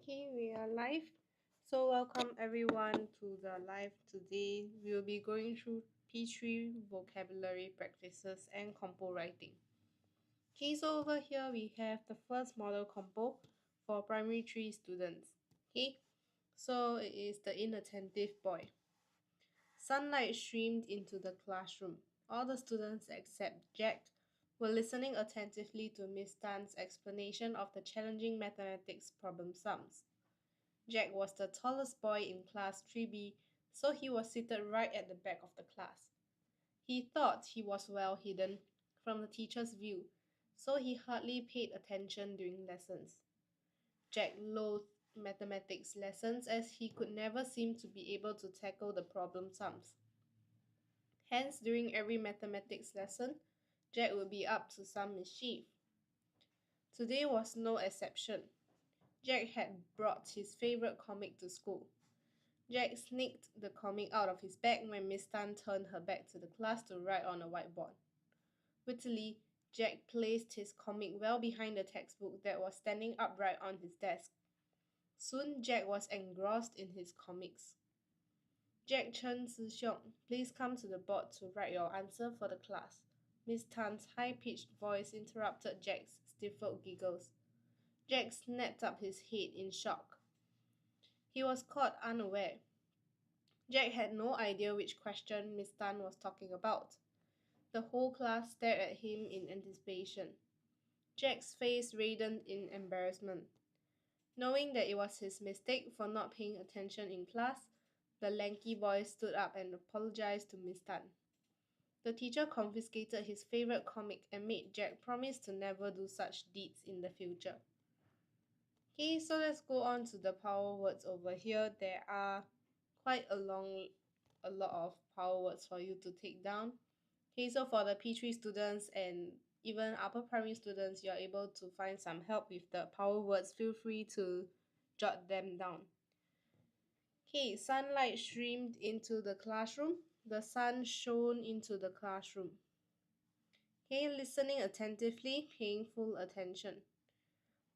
Okay, we are live. So, welcome everyone to the live today. We'll be going through P3 vocabulary practices and compo writing. Okay, so over here we have the first model compo for primary 3 students. Okay, so it is the inattentive boy. Sunlight streamed into the classroom. All the students except Jack were listening attentively to Miss Tan's explanation of the challenging mathematics problem sums. Jack was the tallest boy in class 3B, so he was seated right at the back of the class. He thought he was well hidden from the teacher's view, so he hardly paid attention during lessons. Jack loathed mathematics lessons as he could never seem to be able to tackle the problem sums. Hence, during every mathematics lesson, Jack would be up to some mischief. Today was no exception. Jack had brought his favorite comic to school. Jack sneaked the comic out of his bag when Miss Tan turned her back to the class to write on a whiteboard. Wittily, Jack placed his comic well behind the textbook that was standing upright on his desk. Soon Jack was engrossed in his comics. Jack Chen Sixiong, please come to the board to write your answer for the class. Miss Tan's high-pitched voice interrupted Jack's stifled giggles. Jack snapped up his head in shock. He was caught unaware. Jack had no idea which question Miss Tan was talking about. The whole class stared at him in anticipation. Jack's face reddened in embarrassment. Knowing that it was his mistake for not paying attention in class, the lanky boy stood up and apologized to Miss Tan. The teacher confiscated his favorite comic and made Jack promise to never do such deeds in the future. Okay, so let's go on to the power words over here. There are quite a lot of power words for you to take down. Okay, so for the P3 students and even upper primary students, you're able to find some help with the power words. Feel free to jot them down. Okay, sunlight streamed into the classroom. The sun shone into the classroom. Okay, listening attentively, paying full attention.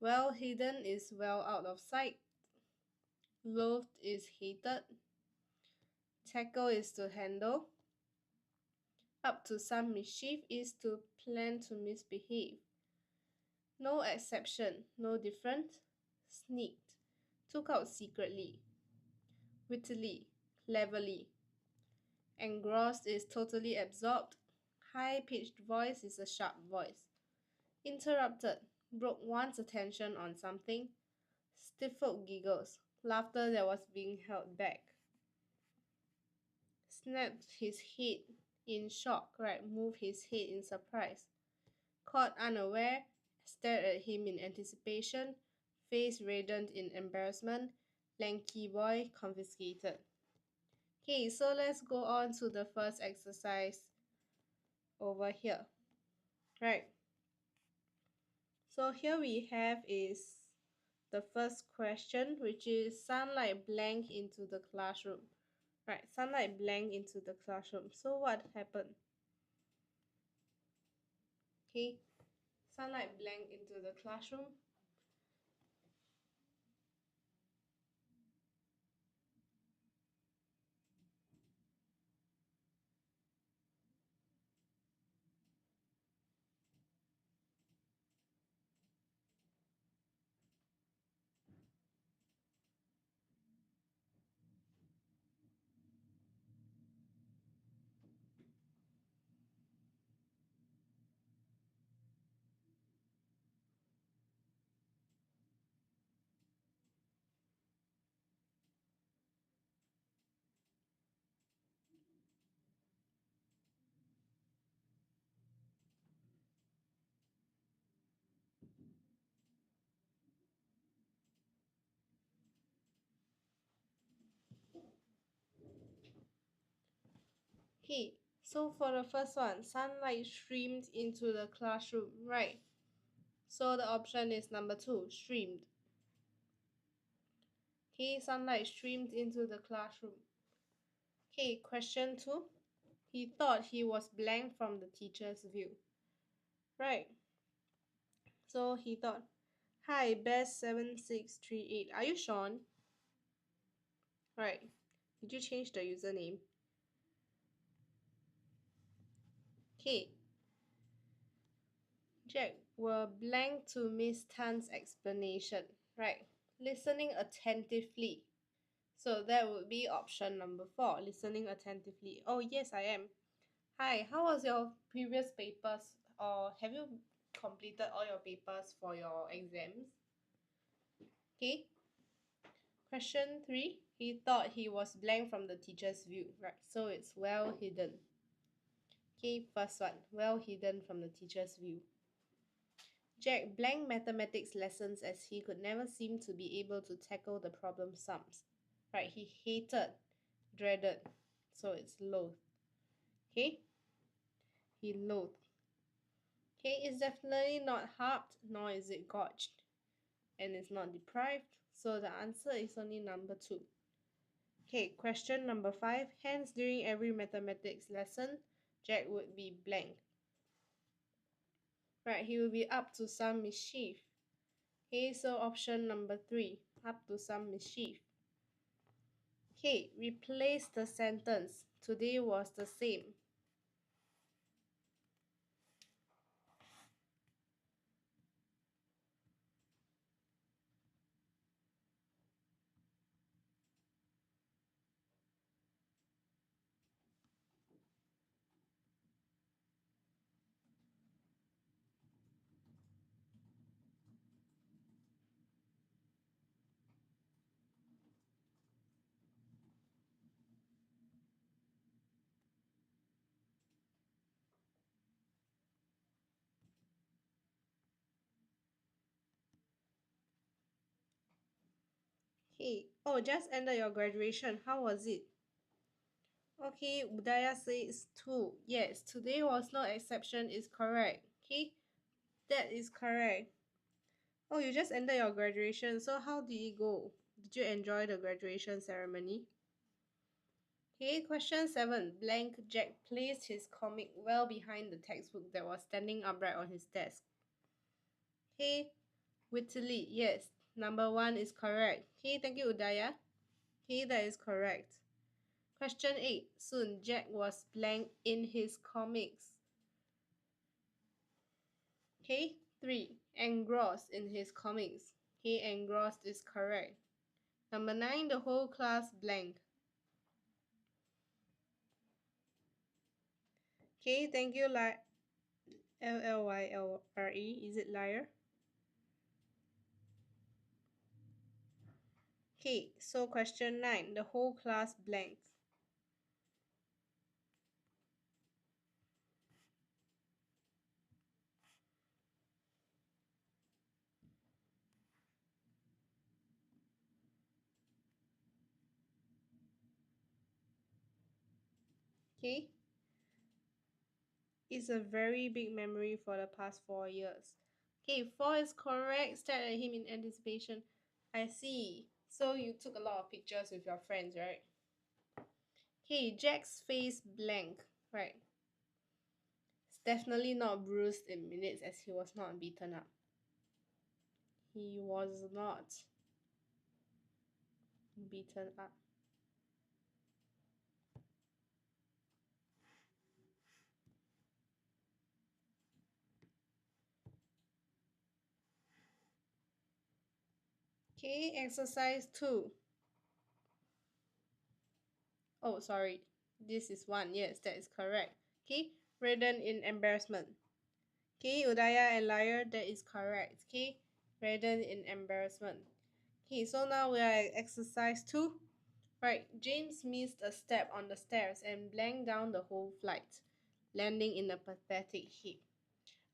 Well hidden is well out of sight. Loathed is hated. Tackle is to handle. Up to some mischief is to plan to misbehave. No exception, no different. Sneaked. Took out secretly. Wittily. Cleverly. Engrossed is totally absorbed. High-pitched voice is a sharp voice. Interrupted. Broke one's attention on something. Stifled giggles. Laughter that was being held back. Snapped his head in shock, right? Moved his head in surprise. Caught unaware, stared at him in anticipation, face reddened in embarrassment, lanky boy confiscated. Okay, so let's go on to the first exercise over here. Right. So here we have is the first question, which is sunlight blank into the classroom. Right, sunlight blank into the classroom. So what happened? Okay, sunlight blank into the classroom. Okay, so for the first one, sunlight streamed into the classroom, right? So the option is number 2, streamed. Okay, sunlight streamed into the classroom. Okay, question 2. He thought he was blank from the teacher's view. Right. So he thought, Hi, best7638. Are you Sean? Right. Did you change the username? Okay. Jack were blank to Miss Tan's explanation. Right. Listening attentively. So that would be option number 4. Listening attentively. Oh, yes, I am. Hi, how was your previous papers? Or have you completed all your papers for your exams? Okay. Question 3. He thought he was blank from the teacher's view. Right. So it's well hidden. Okay, first one. Well hidden from the teacher's view. Jack blanked mathematics lessons as he could never seem to be able to tackle the problem sums. Right, he hated, dreaded, so it's loathed. Okay, he loathed. Okay, it's definitely not harped, nor is it gorged. And it's not deprived, so the answer is only number 2. Okay, question number 5. Hence, during every mathematics lesson, Jack would be blank. Right, he will be up to some mischief. Okay, so option number 3, up to some mischief. Okay, replace the sentence. Today was the same. Okay, oh, just ended your graduation. How was it? Okay, Udaya says 2. Yes, today was no exception is correct. Okay, that is correct. Oh, you just ended your graduation. So how did it go? Did you enjoy the graduation ceremony? Okay, question 7. Blank Jack placed his comic well behind the textbook that was standing upright on his desk. Okay, wittily, yes. Number 1 is correct. Okay, thank you, Udaya. Okay, that is correct. Question 8. Soon, Jack was blank in his comics. Okay, 3. Engrossed in his comics. Okay, engrossed is correct. Number 9. The whole class blank. Okay, thank you, Lyre. Is it liar? Okay, so question 9. The whole class blank. Okay, it's a very big memory for the past 4 years. Okay, 4 is correct. Stared at him in anticipation. I see. So you took a lot of pictures with your friends, right? Okay, Jack's face blank. Right. It's definitely not bruised in minutes as he was not beaten up. He was not beaten up. Okay, exercise 2. Oh, sorry. This is 1. Yes, that is correct. Okay, redden in embarrassment. Okay, Udaya and Liar, that is correct. Okay, redden in embarrassment. Okay, so now we are at exercise 2. Right, James missed a step on the stairs and blanked down the whole flight, landing in a pathetic heap.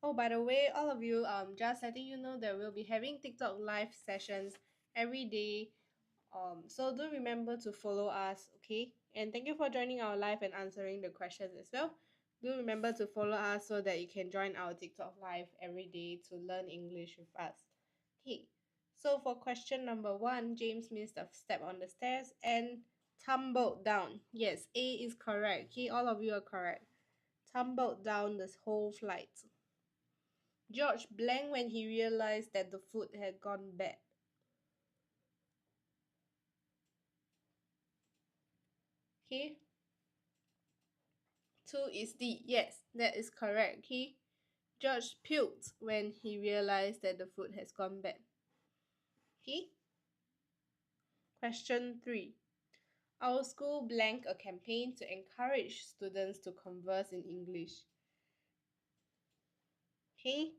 Oh, by the way, all of you, just letting you know that we'll be having TikTok live sessions every day. So do remember to follow us, okay? And thank you for joining our live and answering the questions as well. Do remember to follow us so that you can join our TikTok live every day to learn English with us. Okay, so for question number 1, James missed a step on the stairs and tumbled down. Yes, A is correct. Okay, all of you are correct. Tumbled down this whole flight. George blanked when he realized that the food had gone bad. Okay. 2 is D. Yes, that is correct. Okay. George puked when he realized that the food has gone bad. Okay. Question 3. Our school blanked a campaign to encourage students to converse in English. Okay.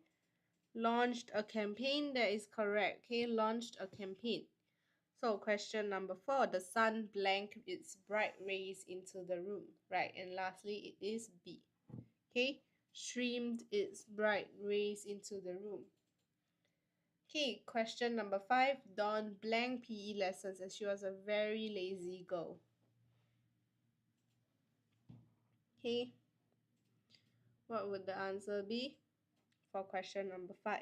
Launched a campaign. That is correct. Okay. Launched a campaign. So question number 4. The sun blanked its bright rays into the room. Right. And lastly, it is B. Okay. Streamed its bright rays into the room. Okay, question number 5. Dawn blanked PE lessons as she was a very lazy girl. Okay, what would the answer be for question number 5?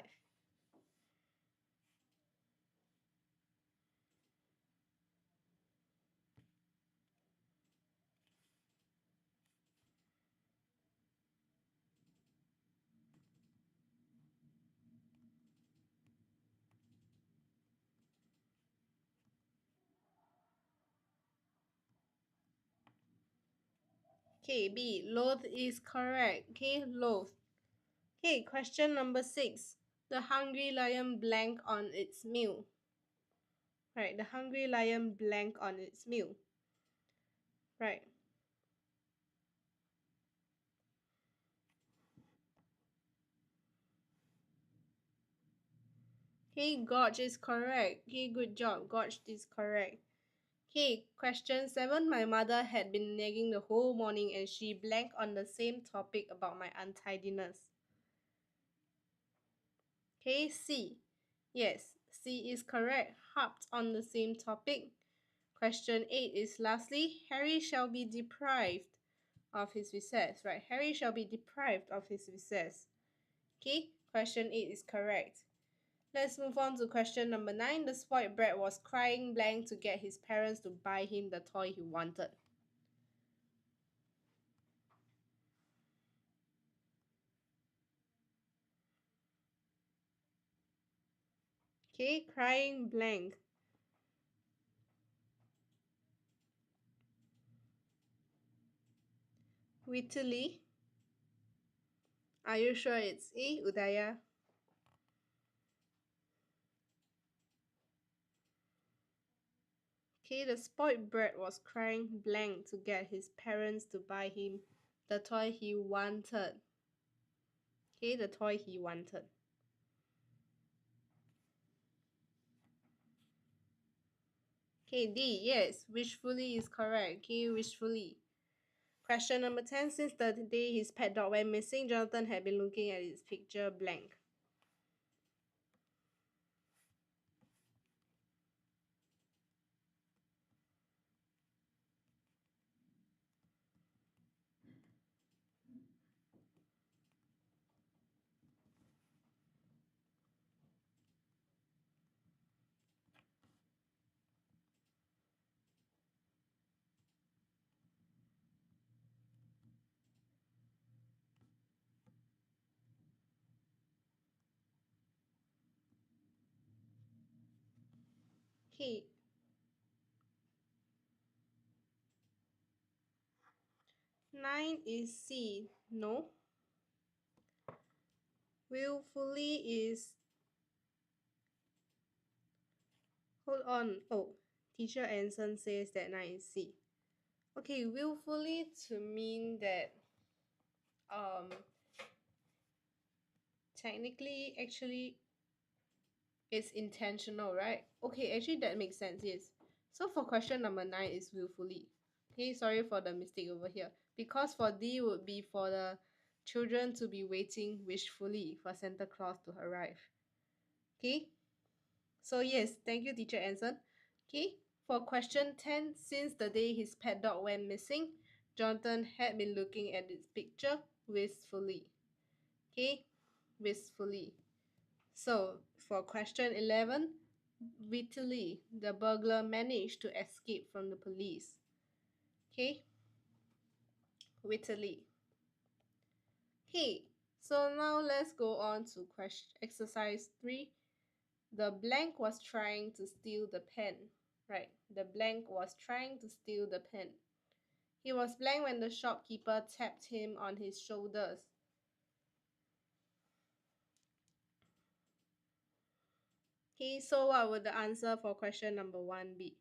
Okay, B. Loath is correct. Okay, loath. Okay, question number 6. The hungry lion blanked on its meal. Right, the hungry lion blanked on its meal. Right. Okay, gorge is correct. Okay, good job. Gorge is correct. Okay, question 7. My mother had been nagging the whole morning and she blanked on the same topic about my untidiness. Okay, C. Yes, C is correct. Harped on the same topic. Question 8 is lastly, Harry shall be deprived of his recess. Right, Harry shall be deprived of his recess. Okay, question 8 is correct. Let's move on to question number 9. The spoiled brat was crying blank to get his parents to buy him the toy he wanted. Okay, crying blank. Wittily. Are you sure it's A, Udaya? Okay, the spoiled brat was crying blank to get his parents to buy him the toy he wanted. Okay, the toy he wanted. Okay, D, yes, wishfully is correct. Okay, wishfully. Question number 10. Since the day his pet dog went missing, Jonathan had been looking at its picture blank. Okay. 9 is C. No. Willfully is... Hold on. Oh, teacher Anson says that 9 is C. Okay, willfully to mean that um technically actually it's intentional, right? Okay, actually that makes sense, yes. So for question number 9 is willfully. Okay, sorry for the mistake over here. Because for D would be for the children to be waiting wishfully for Santa Claus to arrive. Okay? So yes, thank you, teacher Anson. Okay, for question 10, since the day his pet dog went missing, Jonathan had been looking at its picture wistfully. Okay, wistfully. So for question 11, wittily, the burglar managed to escape from the police. Okay, wittily. Okay, So now let's go on to question exercise 3. The blank was trying to steal the pen. Right, the blank was trying to steal the pen. He was blank when the shopkeeper tapped him on his shoulders. Okay, so what would the answer for question number 1 be?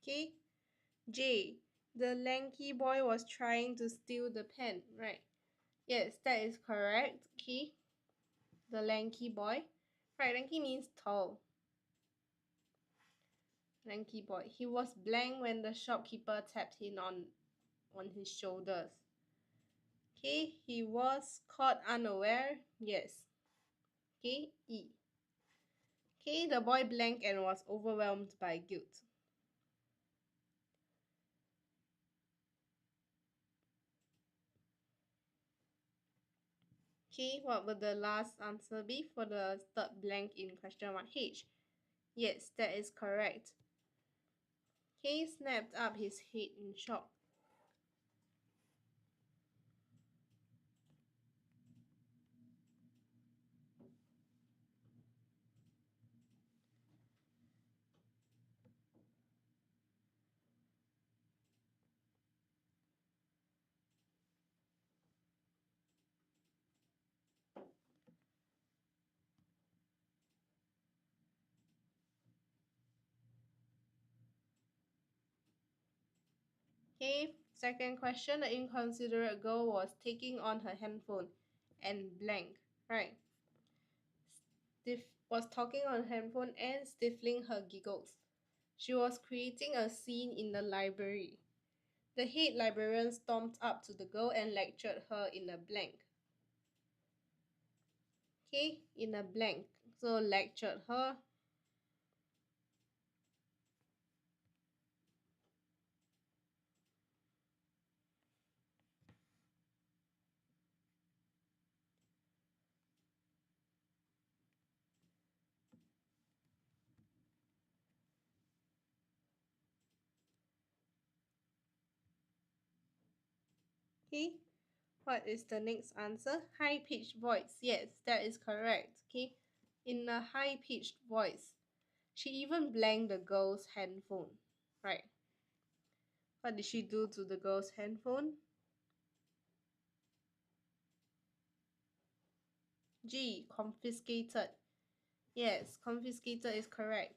Okay, J. The lanky boy was trying to steal the pen. Right. Yes, that is correct. Okay. The lanky boy. Right, lanky means tall. Lanky boy. He was blank when the shopkeeper tapped him on his shoulders. Okay, he was caught unaware. Yes. Okay, E. Okay, the boy blanked and was overwhelmed by guilt. Okay, what would the last answer be for the third blank in question 1? H. Yes, that is correct. He snapped up his head in shock. Okay, second question, the inconsiderate girl was taking on her handphone and blank, right? Was talking on her handphone and stifling her giggles. She was creating a scene in the library. The head librarian stomped up to the girl and lectured her in a blank. Okay, in a blank. So lectured her. Okay, what is the next answer? High-pitched voice. Yes, that is correct. Okay, in a high-pitched voice. She even blanked the girl's handphone. Right. What did she do to the girl's handphone? G. Confiscated. Yes, confiscated is correct.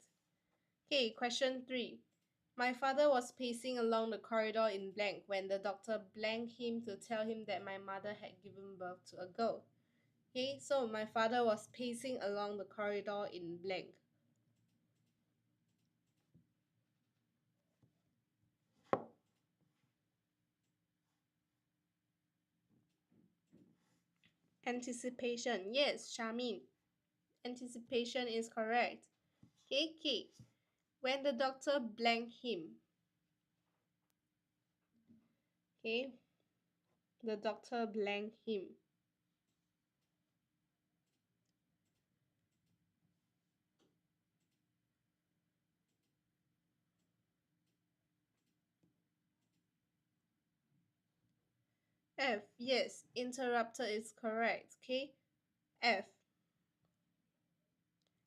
Okay, question 3. My father was pacing along the corridor in blank when the doctor blanked him to tell him that my mother had given birth to a girl. Okay, so my father was pacing along the corridor in blank. Anticipation. Yes, Shamin. Anticipation is correct. Okay, K. When the doctor blanked him. Okay, the doctor blanked him. F. Yes, interrupted is correct. Okay, F.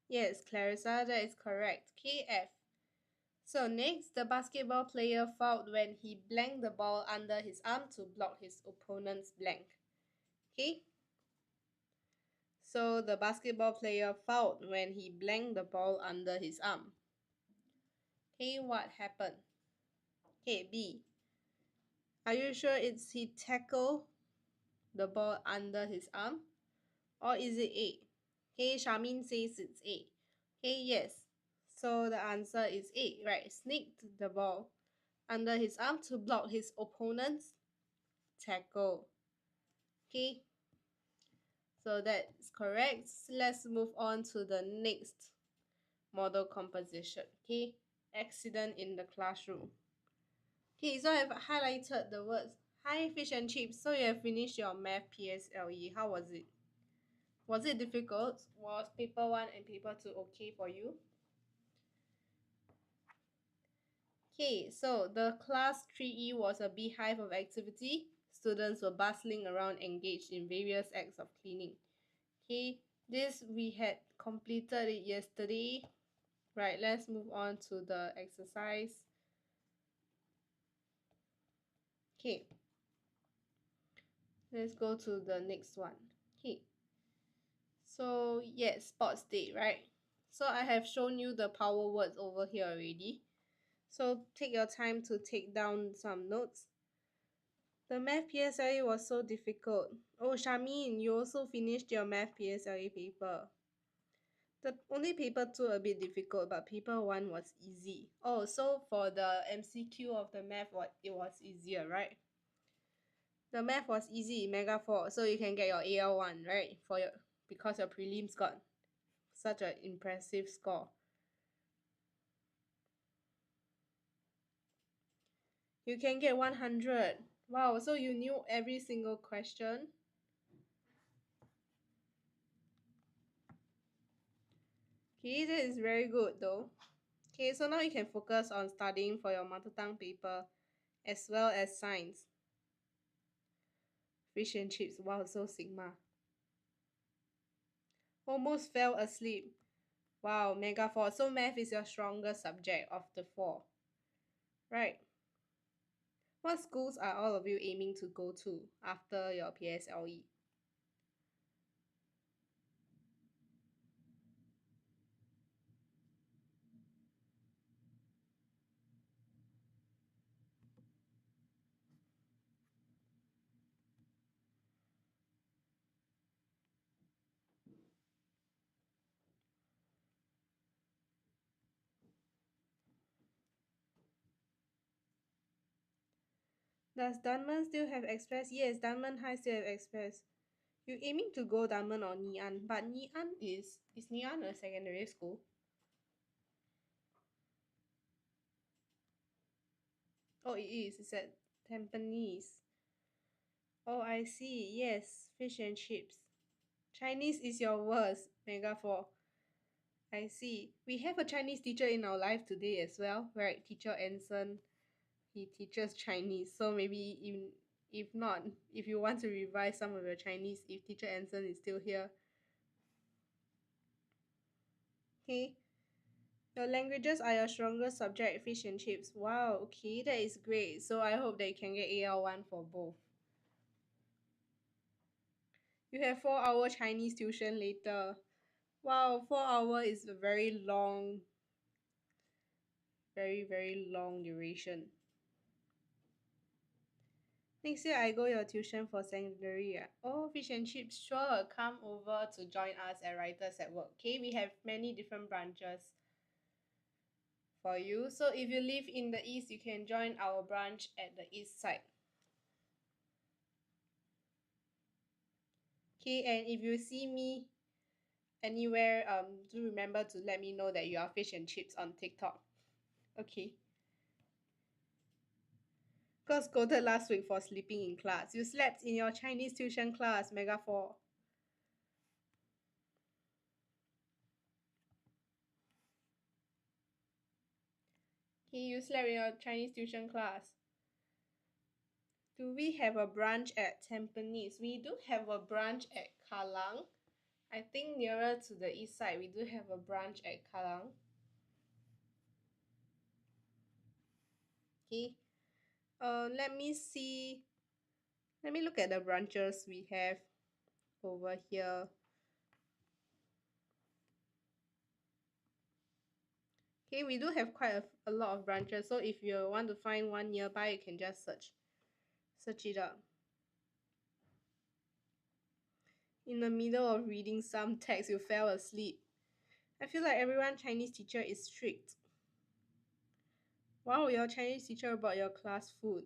Yes, Clarissa, that is correct. Okay, F. So next, the basketball player fouled when he blanked the ball under his arm to block his opponent's blank. Okay. So the basketball player fouled when he blanked the ball under his arm. Okay, what happened? Okay, B. Are you sure it's he tackled the ball under his arm? Or is it A? Okay, Shamin says it's A. Okay, yes. So the answer is A, right? Sneaked the ball under his arm to block his opponent's tackle. Okay, so that's correct. Let's move on to the next model composition. Okay, accident in the classroom. Okay, so I've highlighted the words. Hi, fish and chips. So you have finished your math PSLE. How was it? Was it difficult? Was paper 1 and paper 2 okay for you? Okay, so the class 3E was a beehive of activity. Students were bustling around engaged in various acts of cleaning. Okay, this we had completed it yesterday. Right, let's move on to the exercise. Okay, let's go to the next one. Okay, so yes, sports day, right? So I have shown you the power words over here already. So take your time to take down some notes. The math PSLE was so difficult. Oh, Shamin, you also finished your math PSLE paper. The only paper 2 a bit difficult, but paper 1 was easy. Oh, so for the MCQ of the math, it was easier, right? The math was easy, Mega 4, so you can get your AL1, right? Because your prelims got such an impressive score. You can get 100. Wow, so you knew every single question? Okay, that is very good though. Okay, so now you can focus on studying for your mother tongue paper as well as science. Fish and chips, wow, so Sigma. Almost fell asleep. Wow, Mega 4. So math is your strongest subject of the 4. Right. What schools are all of you aiming to go to after your PSLE? Does Dunman still have Express? Yes, Dunman High still have Express. You aiming to go Dunman or Ngee but Ngee is Ngee a secondary school? Oh, it is. It's at Tampines. Oh, I see. Yes, fish and chips. Chinese is your worst, Mega 4. I see. We have a Chinese teacher in our life today as well, right? Teacher Anson. He teaches Chinese. So maybe if not, if you want to revise some of your Chinese, if Teacher Anson is still here. Okay. Your languages are your strongest subject, fish and chips. Wow, okay, that is great. So I hope that you can get AL1 for both. You have 4-hour Chinese tuition later. Wow, 4 hour is a very long, very long duration. Next year I go your tuition for secondary. Oh, fish and chips, sure. Come over to join us at Writers at Work. Okay, we have many different branches for you. So if you live in the east, you can join our branch at the east side. Okay, and if you see me anywhere, do remember to let me know that you are fish and chips on TikTok. Okay. Got scolded last week for sleeping in class. You slept in your Chinese tuition class, Mega 4. Okay, you slept in your Chinese tuition class. Do we have a branch at Tampines? We do have a branch at Kallang. I think nearer to the east side, we do have a branch at Kallang. Okay. Let me see. Let me look at the branches we have. over here. Okay, we do have quite a lot of branches, so if you want to find one nearby, you can just search it up. In the middle of reading some text, you fell asleep. I feel like everyone Chinese teacher is strict. Wow, your Chinese teacher about your class food.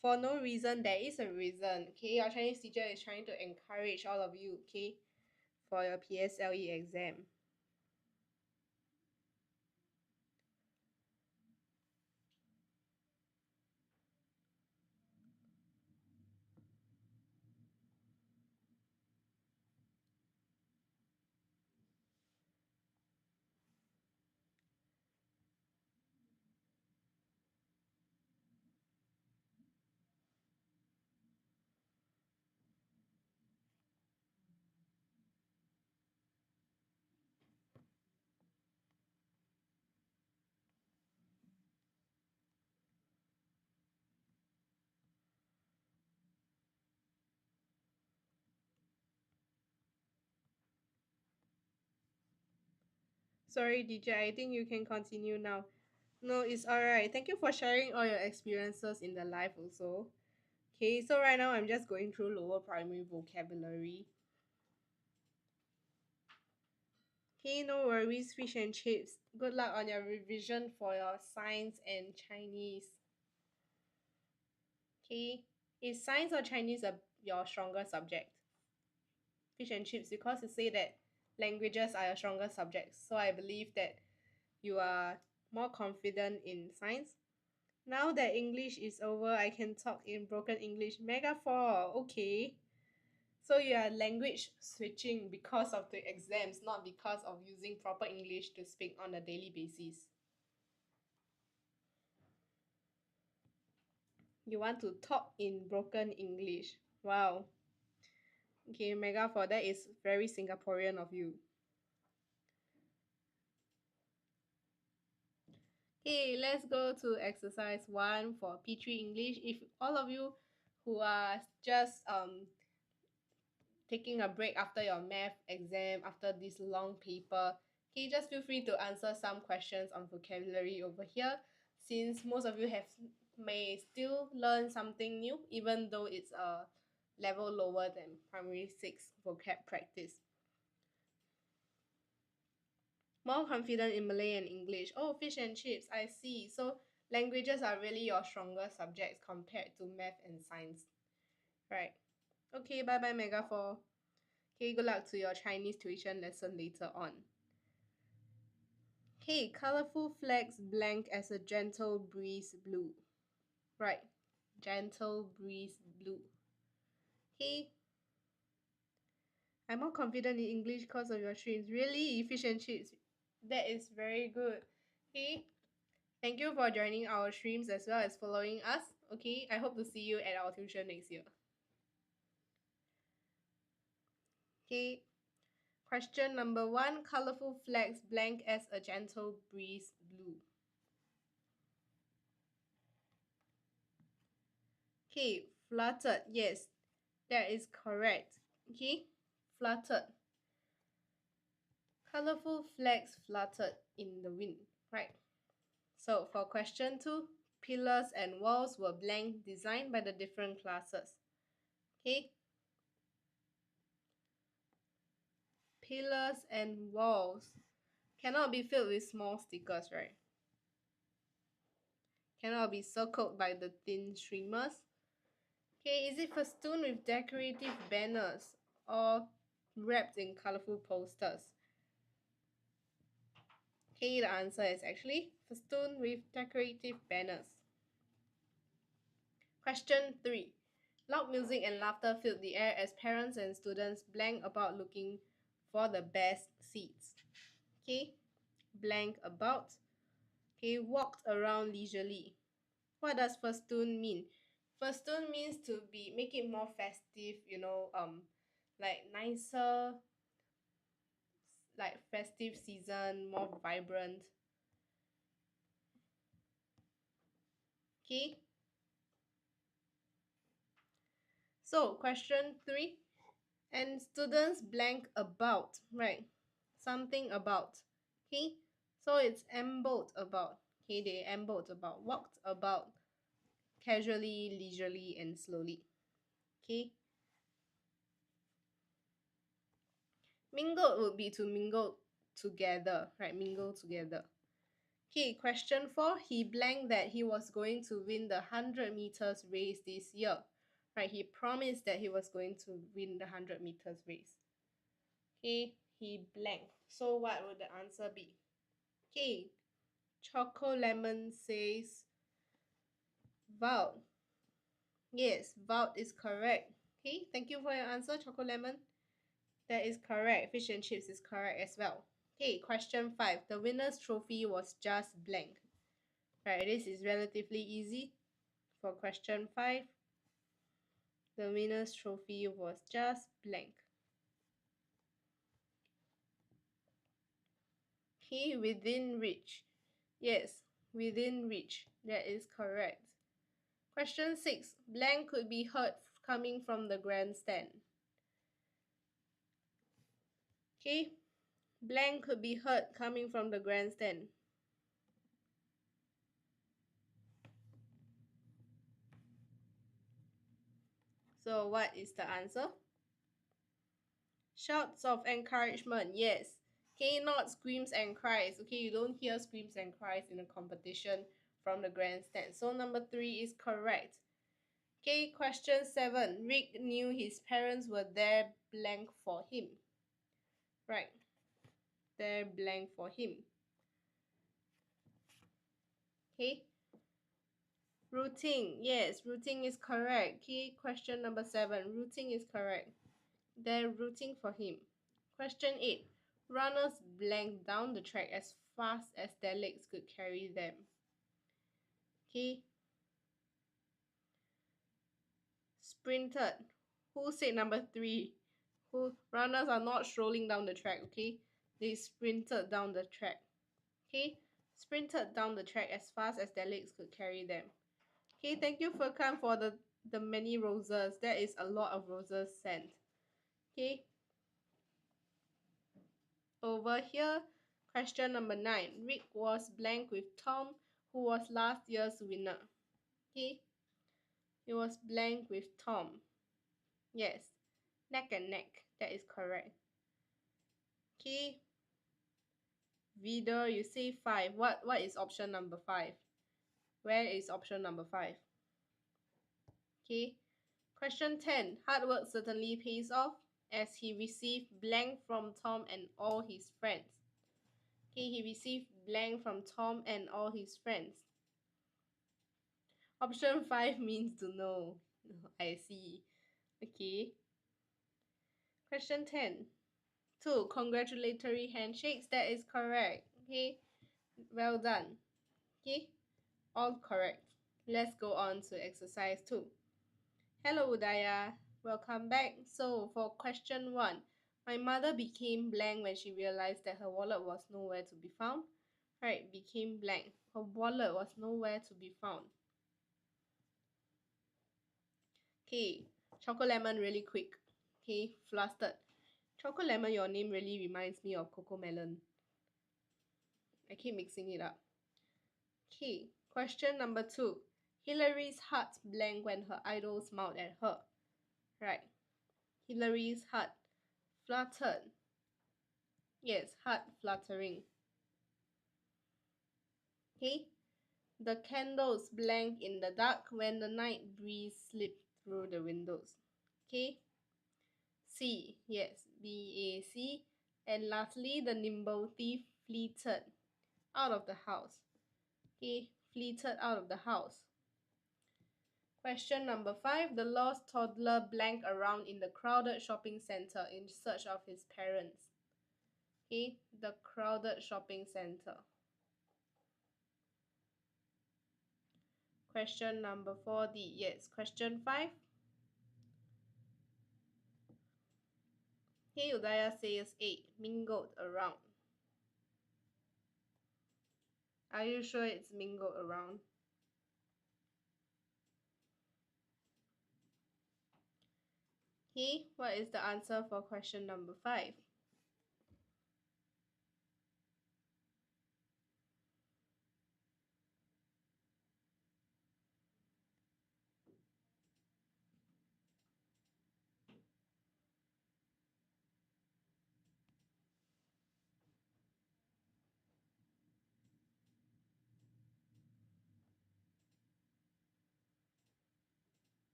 For no reason, there is a reason. Okay, your Chinese teacher is trying to encourage all of you, okay, for your PSLE exam. Sorry, DJ, I think you can continue now. No, it's alright. Thank you for sharing all your experiences in the life also. Okay, so right now I'm just going through lower primary vocabulary. Okay, no worries, fish and chips. Good luck on your revision for your science and Chinese. Okay, is science or Chinese your stronger subject? Fish and chips, because you say that languages are your stronger subjects. So I believe that you are more confident in science. Now that English is over, I can talk in broken English. Mega 4, okay. So you are language switching because of the exams, not because of using proper English to speak on a daily basis. You want to talk in broken English. Wow. Okay, Mega 4, that is very Singaporean of you. Okay, let's go to exercise 1 for P3 English. If all of you who are just taking a break after your math exam, after this long paper, okay, just feel free to answer some questions on vocabulary over here, since most of you may still learn something new, even though it's a level lower than primary 6 vocab practice. More confident in Malay and English. Oh, fish and chips, I see. So languages are really your stronger subjects compared to math and science. Right. Okay, bye-bye Mega 4. Okay, good luck to your Chinese tuition lesson later on. Okay, colorful flags blank as a gentle breeze blue. Right, gentle breeze blue. Okay, I'm more confident in English because of your streams. Really, fish and chips. That is very good. Okay, thank you for joining our streams as well as following us. Okay, I hope to see you at our tuition next year. Okay, question number 1, colorful flags blank as a gentle breeze blue. Okay, fluttered. Yes, that is correct. Okay, fluttered. Colorful flags fluttered in the wind. Right. So for question 2, pillars and walls were blank, designed by the different classes. Okay. Pillars and walls cannot be filled with small stickers, right? Cannot be circled by the thin streamers. Okay, is it festooned with decorative banners or wrapped in colorful posters? Okay, the answer is actually festooned with decorative banners. Question 3. Loud music and laughter filled the air as parents and students blank about looking for the best seats. Okay, blank about. Okay, walked around leisurely. What does festoon mean? Festoon means to make it more festive, like nicer, like festive season, more vibrant. Okay. So question 3. And students blank about, right? Something about. Okay, so it's ambled about. Okay, they ambled about, walked about casually, leisurely, and slowly. Okay, mingled would be to mingle together, right? Mingle together. Okay, question 4. He blanked that he was going to win the 100 meters race this year. Right, he promised that he was going to win the 100 meters race. Okay, he blanked. So what would the answer be? Okay, Choco Lemon says vowed. Yes, vowed is correct. Okay, thank you for your answer, Choco Lemon. That is correct. Fish and chips is correct as well. Okay, question 5. The winner's trophy was just blank. Right, this is relatively easy. For question 5, the winner's trophy was just blank. Okay, within reach. Yes, within reach. That is correct. Question 6. Blank could be heard coming from the grandstand. Okay, blank could be heard coming from the grandstand. So what is the answer? Shouts of encouragement, yes. Okay, not screams and cries. Okay, you don't hear screams and cries in a competition from the grandstand. So number 3 is correct. Okay, question 7. Rick knew his parents were there blank for him. Right, there blank for him. Okay, rooting, yes, rooting is correct. Okay, question number 7. Rooting is correct. They're rooting for him. Question 8. Runners blanked down the track as fast as their legs could carry them. Okay. Sprinted. Who said number 3? Who runners are not strolling down the track, okay? They sprinted down the track. Okay? Sprinted down the track as fast as their legs could carry them. Okay, thank you Furkan for the many roses. There is a lot of roses sent. Okay. Over here, question number 9. Rick was blank with Tom, who was last year's winner. Okay, it was blank with Tom. Yes, neck and neck. That is correct. Okay, Vida, you say 5. What is option number 5? Where is option number 5? Okay, question 10. Hard work certainly pays off as he received blank from Tom and all his friends. Okay, he received blank from Tom and all his friends. Option 5 means to know. I see. Okay. Question 10. 2. Congratulatory handshakes. That is correct. Okay. Well done. Okay. All correct. Let's go on to exercise 2. Hello Udaya. Welcome back. So for question 1. My mother became blank when she realized that her wallet was nowhere to be found. Right, became blank. Her wallet was nowhere to be found. Okay, Choco Lemon really quick. Okay, flustered. Choco Lemon, your name really reminds me of Coco Melon. I keep mixing it up. Okay, question number 2. Hillary's heart blank when her idol smiled at her. Right. Hillary's heart fluttered. Yes, heart fluttering. Okay. The candles blank in the dark when the night breeze slipped through the windows. Okay. C. Yes, BAC. And lastly, the nimble thief fleeted out of the house. Okay, fleeted out of the house. Question number 5. The lost toddler blanked around in the crowded shopping center in search of his parents. Okay, the crowded shopping center. Question number 4D. Yes, question 5. Okay, Udaya says 8. Mingled around. Are you sure it's mingled around? Okay, what is the answer for question number 5?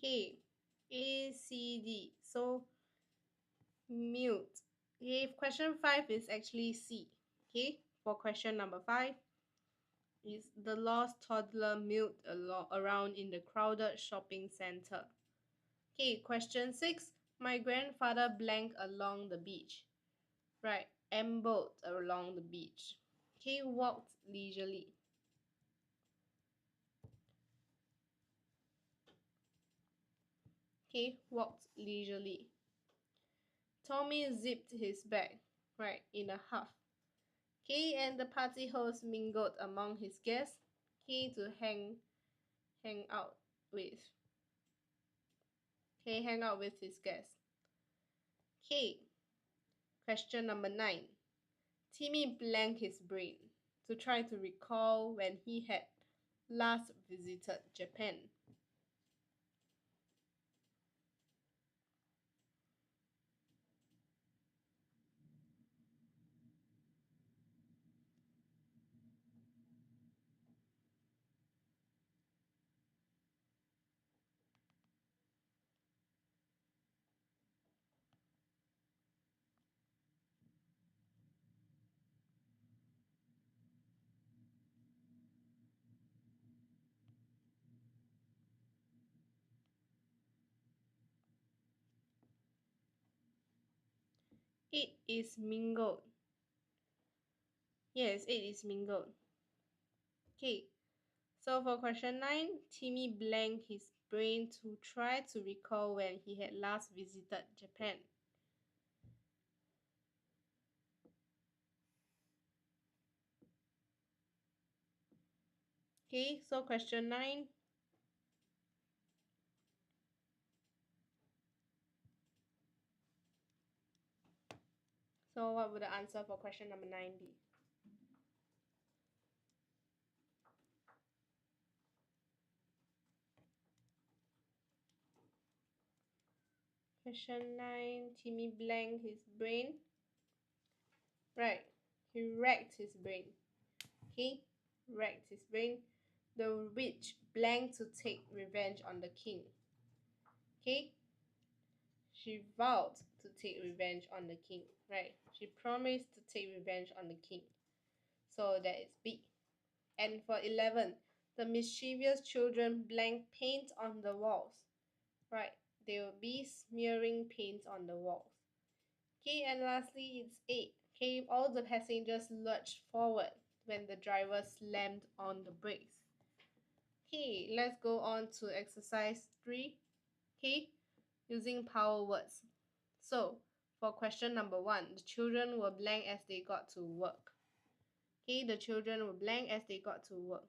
Okay, A, C, D. So mute. Okay, question 5 is actually C. Okay, for question number 5 is the lost toddler milked around in the crowded shopping center. Okay, question 6. My grandfather blanked along the beach. Right, ambled along the beach. Okay, walked leisurely. Okay, walked leisurely. Tommy zipped his bag, right, in a huff. Okay, and the party host mingled among his guests. Okay, to hang out with. Okay, hang out with his guests. Okay, question number 9. Timmy blanked his brain to try to recall when he had last visited Japan. It is mingled. Yes, it is mingled. Okay, so for question 9, Timmy blanked his brain to try to recall when he had last visited Japan. Okay, so question 9. So what would the answer for question number 9 be? Question 9, Timmy blanked his brain. Right, he racked his brain. Okay, racked his brain. The witch blanked to take revenge on the king. Okay, she vowed to take revenge on the king. Right, she promised to take revenge on the king. So that is B. And for 11, the mischievous children blank paint on the walls. Right, they will be smearing paint on the walls. Okay, and lastly, it's 8. Okay, all the passengers lurched forward when the driver slammed on the brakes. Okay, let's go on to exercise 3. Okay, using power words. So, for question number 1, the children were blank as they got to work. Okay, the children were blank as they got to work.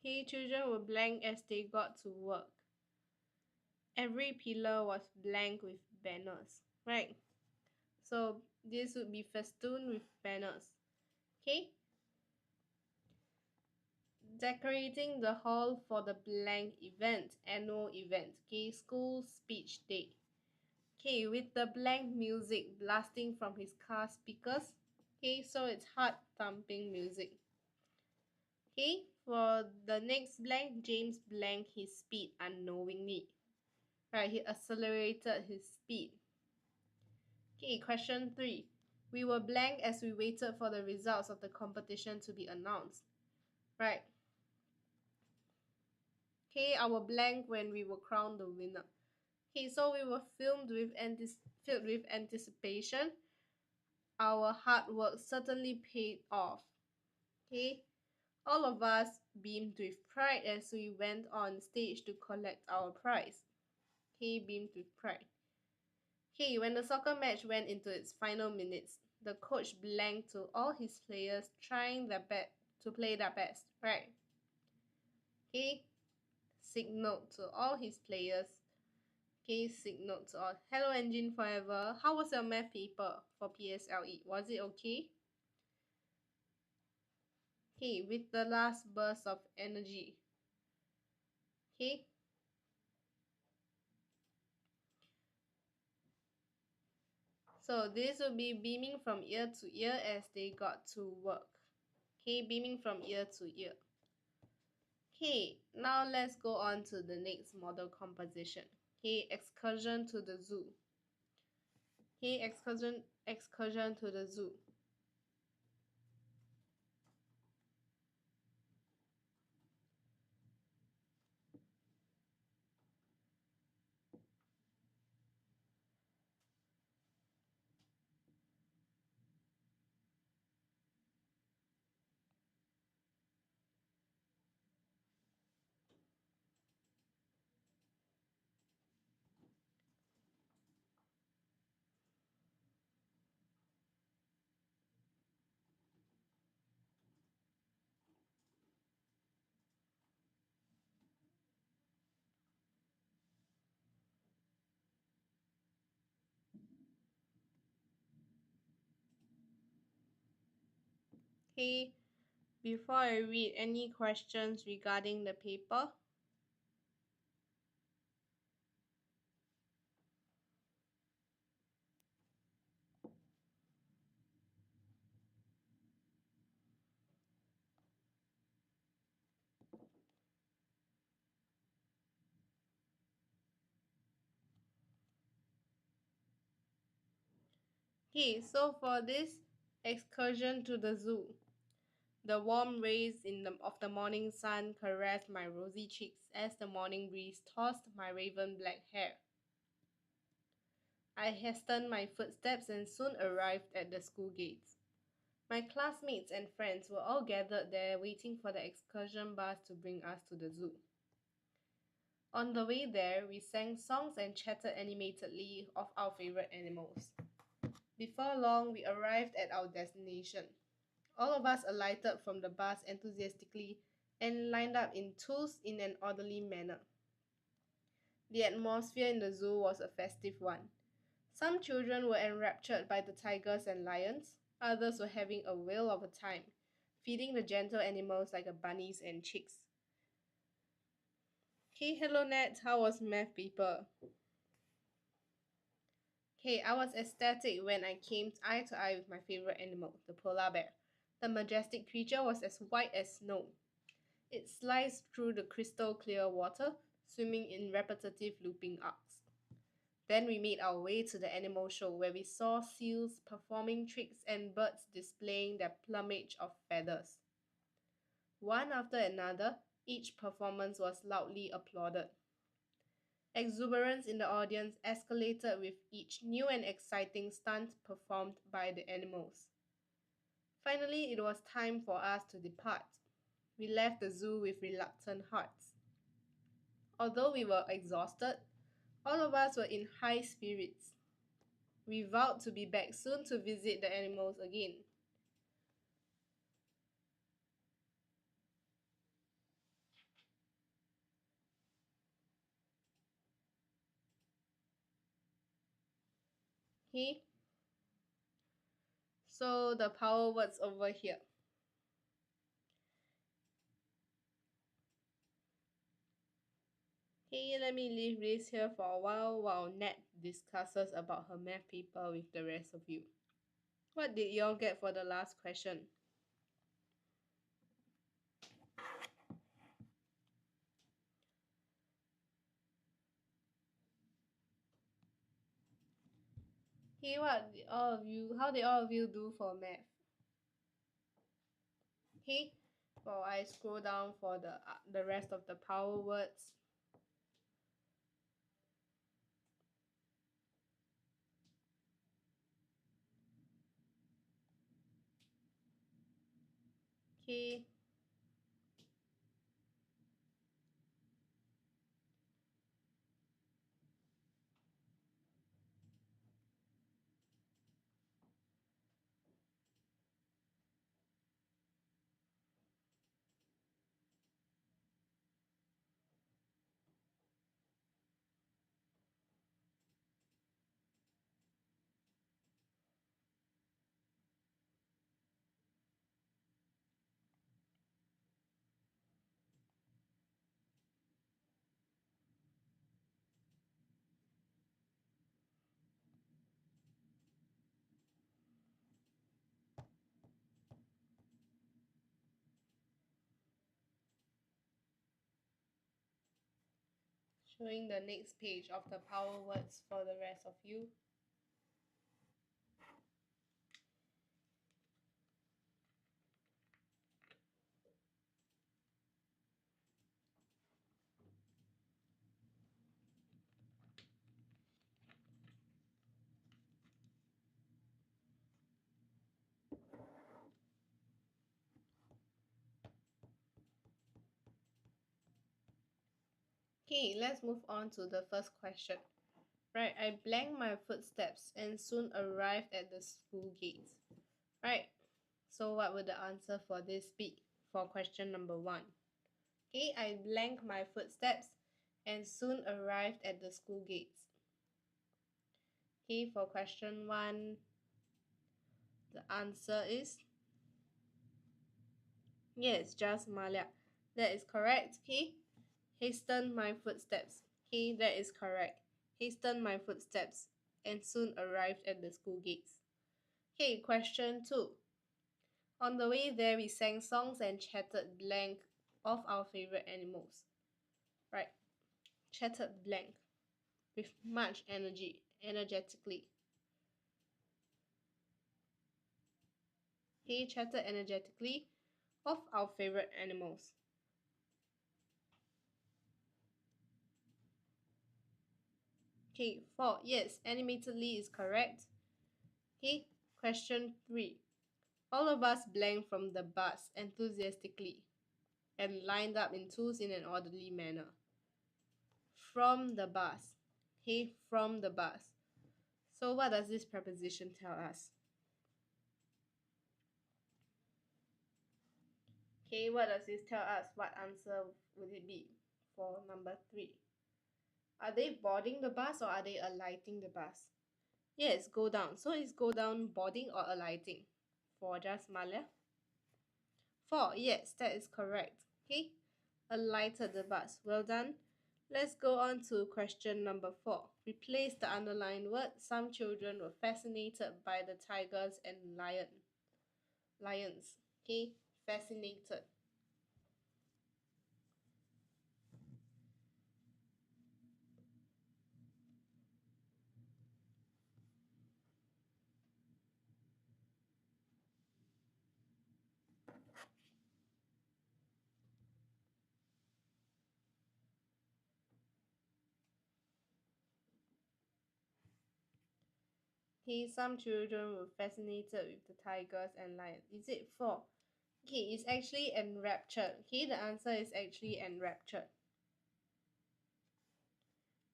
Okay, children were blank as they got to work. Every pillar was blank with banners, right? So this would be festooned with banners. Okay, decorating the hall for the blank event, annual event. Okay, school speech day. Okay, with the blank music blasting from his car speakers. Okay, so it's heart thumping music. Okay, For the next blank, James blanked his speed unknowingly. Right, he accelerated his speed. Okay, question 3. We were blank as we waited for the results of the competition to be announced. Right. Okay, our blank when we were crowned the winner. Okay, so we were filled with anticipation. Our hard work certainly paid off. Okay, all of us beamed with pride as we went on stage to collect our prize. Okay, beamed with pride. Okay, when the soccer match went into its final minutes, the coach blanked to all his players trying their best to play their best. Right. Okay, signaled to all his players. Okay, signaled to all. Hello Engine Forever. How was your math paper for PSLE? Was it okay? Okay, with the last burst of energy. Okay. So this will be beaming from ear to ear as they got to work. Okay, beaming from ear to ear. Okay, now let's go on to the next model composition. Okay, excursion to the zoo. Okay, excursion to the zoo. Okay, before I read, any questions regarding the paper? Okay, so for this excursion to the zoo, the warm rays of the morning sun caressed my rosy cheeks as the morning breeze tossed my raven black hair. I hastened my footsteps and soon arrived at the school gates. My classmates and friends were all gathered there waiting for the excursion bus to bring us to the zoo. On the way there, we sang songs and chatted animatedly of our favorite animals. Before long, we arrived at our destination. All of us alighted from the bus enthusiastically and lined up in twos in an orderly manner. The atmosphere in the zoo was a festive one. Some children were enraptured by the tigers and lions, others were having a whale of a time, feeding the gentle animals like bunnies and chicks. Hey, hello Nat, how was math paper? Hey, I was ecstatic when I came eye to eye with my favorite animal, the polar bear. The majestic creature was as white as snow. It sliced through the crystal clear water, swimming in repetitive looping arcs. Then we made our way to the animal show where we saw seals performing tricks and birds displaying their plumage of feathers. One after another, each performance was loudly applauded. Exuberance in the audience escalated with each new and exciting stunt performed by the animals. Finally, it was time for us to depart. We left the zoo with reluctant hearts. Although we were exhausted, all of us were in high spirits. We vowed to be back soon to visit the animals again. Okay? So the power words over here. Okay, let me leave this here for a while Nat discusses about her math paper with the rest of you. What did y'all get for the last question? Okay, how did all of you do for math? Okay, well, I scroll down for the rest of the power words. Okay. Showing the next page of the power words for the rest of you. Okay, let's move on to the first question. Right, I blanked my footsteps and soon arrived at the school gates. Right, so what would the answer for this be for question number 1? Okay, I blanked my footsteps and soon arrived at the school gates. Okay, for question 1, the answer is yes, just Malia. That is correct. Okay, hasten my footsteps. Okay, that is correct. Hasten my footsteps and soon arrived at the school gates. Okay, question 2. On the way there, we sang songs and chatted blank of our favorite animals. Right, chatted blank with much energy, energetically. He chatted energetically of our favorite animals. Okay, 4. Yes, animatedly is correct. Okay, question 3. All of us blanked from the bus enthusiastically and lined up in twos in an orderly manner. From the bus. Okay, from the bus. So what does this preposition tell us? Okay, what does this tell us? What answer would it be for number 3? Are they boarding the bus or are they alighting the bus? Yes, go down. So is go down boarding or alighting? For just Malia. 4. Yes, that is correct. Okay, alighted the bus. Well done. Let's go on to question number 4. Replace the underlined word. Some children were fascinated by the tigers and lions. Okay, fascinated. Okay, some children were fascinated with the tigers and lions. Is it 4? Okay, it's actually enraptured. Okay, the answer is actually enraptured.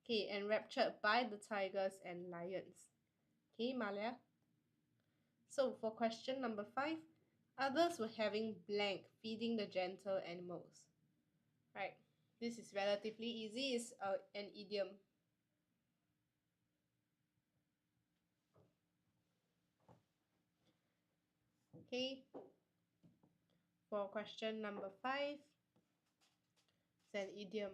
Okay, enraptured by the tigers and lions. Okay, Malia. So for question number 5, others were having blank feeding the gentle animals. Right, this is relatively easy. It's an idiom. Okay, for question number 5, it's an idiom.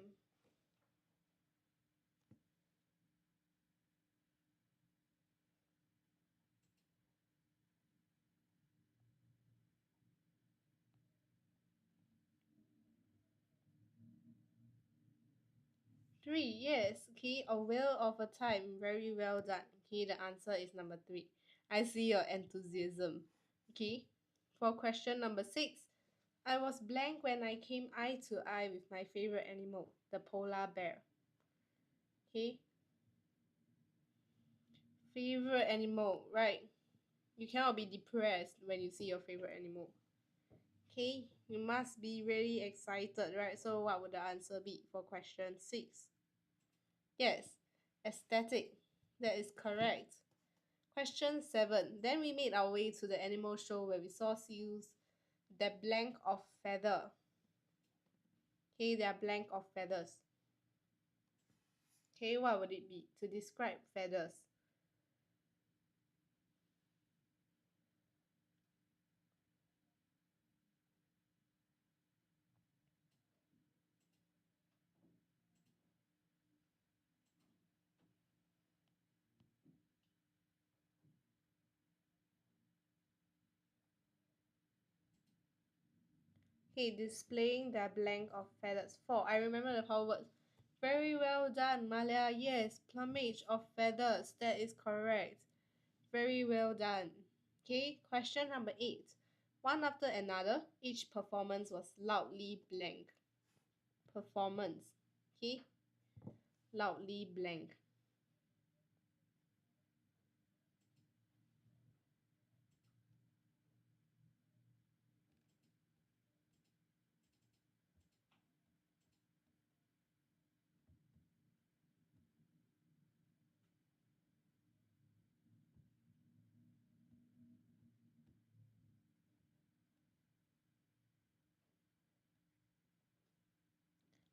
Three, yes. Okay, a whale of a time. Very well done. Okay, the answer is number 3. I see your enthusiasm. Okay, for question number 6, I was blank when I came eye to eye with my favorite animal, the polar bear. Okay, favorite animal, right? You cannot be depressed when you see your favorite animal. Okay, you must be really excited, right? So what would the answer be for question 6? Yes, aesthetic. That is correct. Question 7. Then we made our way to the animal show where we saw seals that blank of feather. Okay, they are blank of feathers. Okay, what would it be to describe feathers? Okay, displaying their blank of feathers. 4. I remember the power words. Very well done, Malia. Yes, plumage of feathers. That is correct. Very well done. Okay, question number 8. One after another, each performance was loudly blank. Performance. Okay, loudly blank.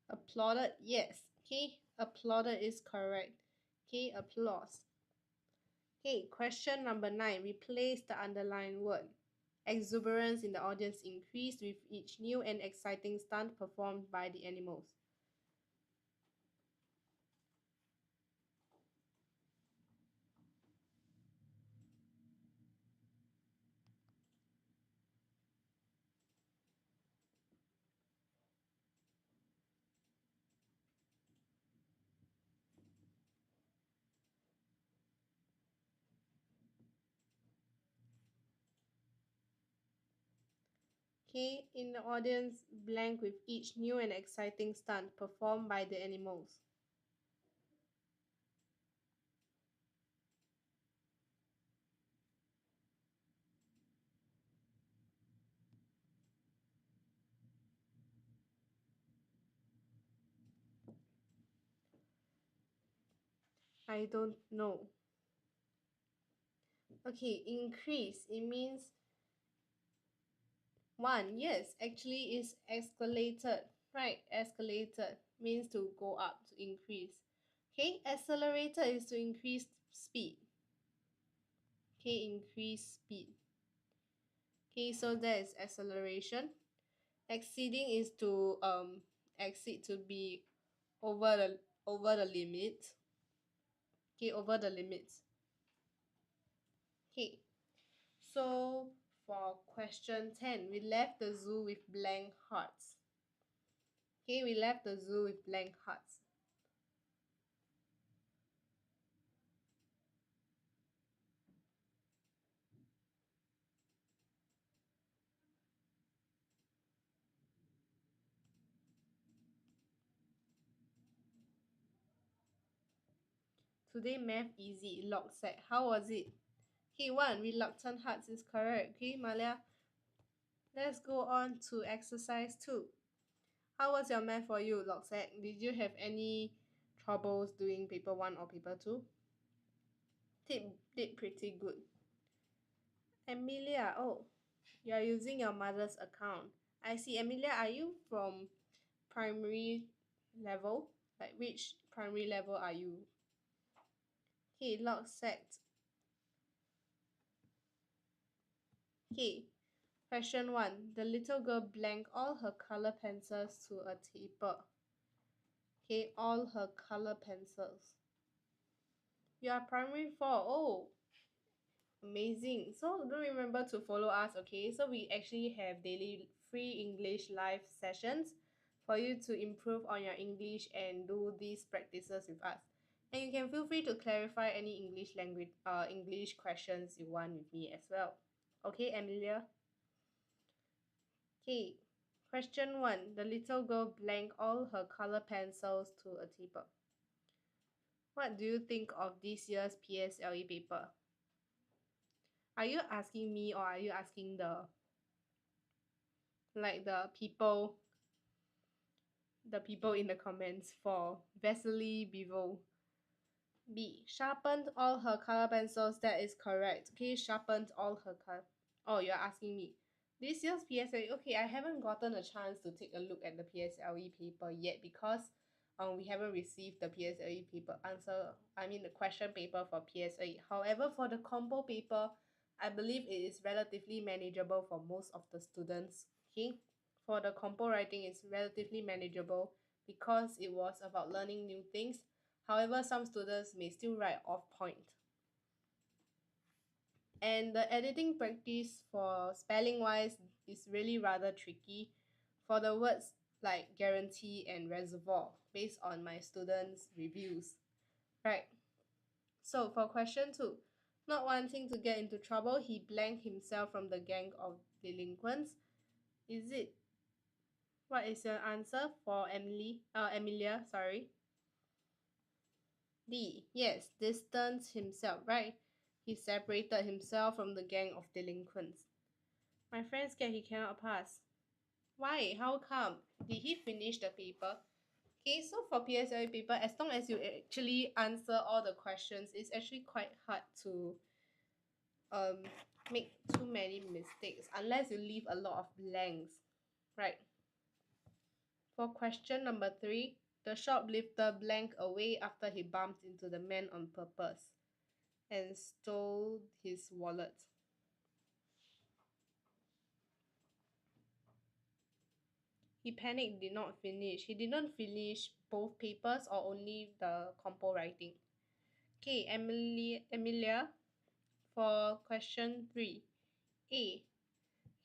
Applauded, yes. Okay, applauded is correct. Okay, applause. Okay, question number 9. Replace the underlined word. Exuberance in the audience increased with each new and exciting stunt performed by the animals. Okay, in the audience blank with each new and exciting stunt performed by the animals. I don't know. Okay, increase. It means one. Yes, actually is escalated. Right, escalated means to go up, to increase. Okay, accelerated is to increase speed. Okay, increase speed. Okay, so that is acceleration. Exceeding is to exceed, to be over the limit. Okay, over the limits. Okay, so for question 10, we left the zoo with blank hearts. Okay, we left the zoo with blank hearts. Today math easy, log set. How was it? Okay, 1. Reluctant hearts is correct. Okay, Malia. Let's go on to exercise 2. How was your math for you, log set? Did you have any troubles doing paper 1 or paper 2? Did pretty good. Amelia, oh, you are using your mother's account. I see. Amelia, are you from primary level? Like which primary level are you? Okay, log set. Okay, question 1. The little girl blanked all her color pencils to a taper. Okay, all her color pencils. You are primary 4. Oh, amazing. So do remember to follow us, okay? So we actually have daily free English live sessions for you to improve on your English and do these practices with us. And you can feel free to clarify any English questions you want with me as well. Okay, Amelia? Okay, question 1. The little girl blank all her color pencils to a table. What do you think of this year's PSLE paper? Are you asking me or are you asking the people in the comments for Vasily Bevo? B. Sharpened all her color pencils. That is correct. Okay, sharpened all her color. Oh, you're asking me. This year's PSLE. Okay, I haven't gotten a chance to take a look at the PSLE paper yet because we haven't received the PSLE paper the question paper for PSLE. However, for the compo paper, I believe it is relatively manageable for most of the students. Okay, for the compo writing, it's relatively manageable because it was about learning new things. However, some students may still write off point. And the editing practice for spelling wise is really rather tricky for the words like guarantee and reservoir based on my students' reviews. Right. So for question 2, not wanting to get into trouble, he blanked himself from the gang of delinquents. Is it? What is your answer for Emilia? Sorry. D. Yes, distanced himself, right? He separated himself from the gang of delinquents. My friend scared he cannot pass. Why? How come? Did he finish the paper? Okay, so for PSLE paper, as long as you actually answer all the questions, it's actually quite hard to um make too many mistakes unless you leave a lot of blanks, right? For question number 3, the shoplifter blanked away after he bumped into the man on purpose and stole his wallet. He panicked, did not finish. He did not finish both papers or only the compo writing. Okay, Emilia, for question 3. A.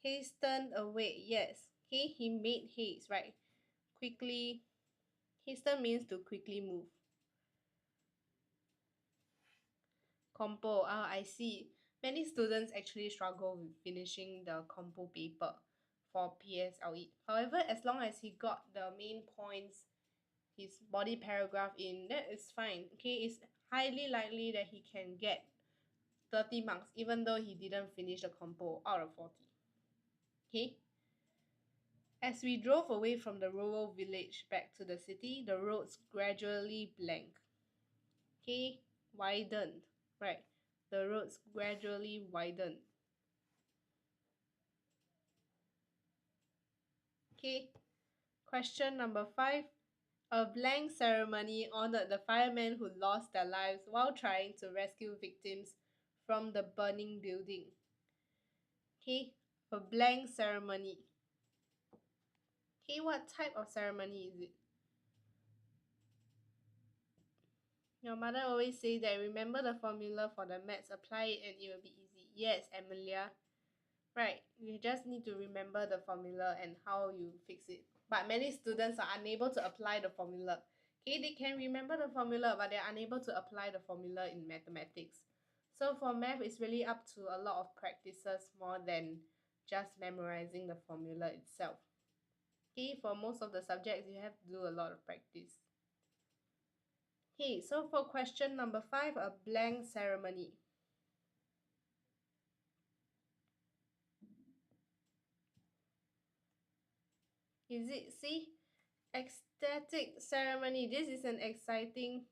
Hastened away. Yes. Okay, he made haste, right? Quickly. Hasten means to quickly move. Compo. I see. Many students actually struggle with finishing the compo paper for PSLE. However, as long as he got the main points, his body paragraph in, that is fine. Okay, it's highly likely that he can get 30 marks even though he didn't finish the compo out of 40. Okay. As we drove away from the rural village back to the city, the roads gradually blank. Okay, widened. Right. The roads gradually widened. Okay. Question number 5. A blank ceremony honored the firemen who lost their lives while trying to rescue victims from the burning building. Okay, a blank ceremony. Okay, what type of ceremony is it? Your mother always say that remember the formula for the maths, apply it and it will be easy. Yes, Emilia. Right, you just need to remember the formula and how you fix it. But many students are unable to apply the formula. Okay, they can remember the formula, but they're unable to apply the formula in mathematics. So for math, it's really up to a lot of practices more than just memorizing the formula itself. Okay, for most of the subjects, you have to do a lot of practice. Okay, so for question number 5, a blank ceremony. Is it? See? Ecstatic ceremony. This is an exciting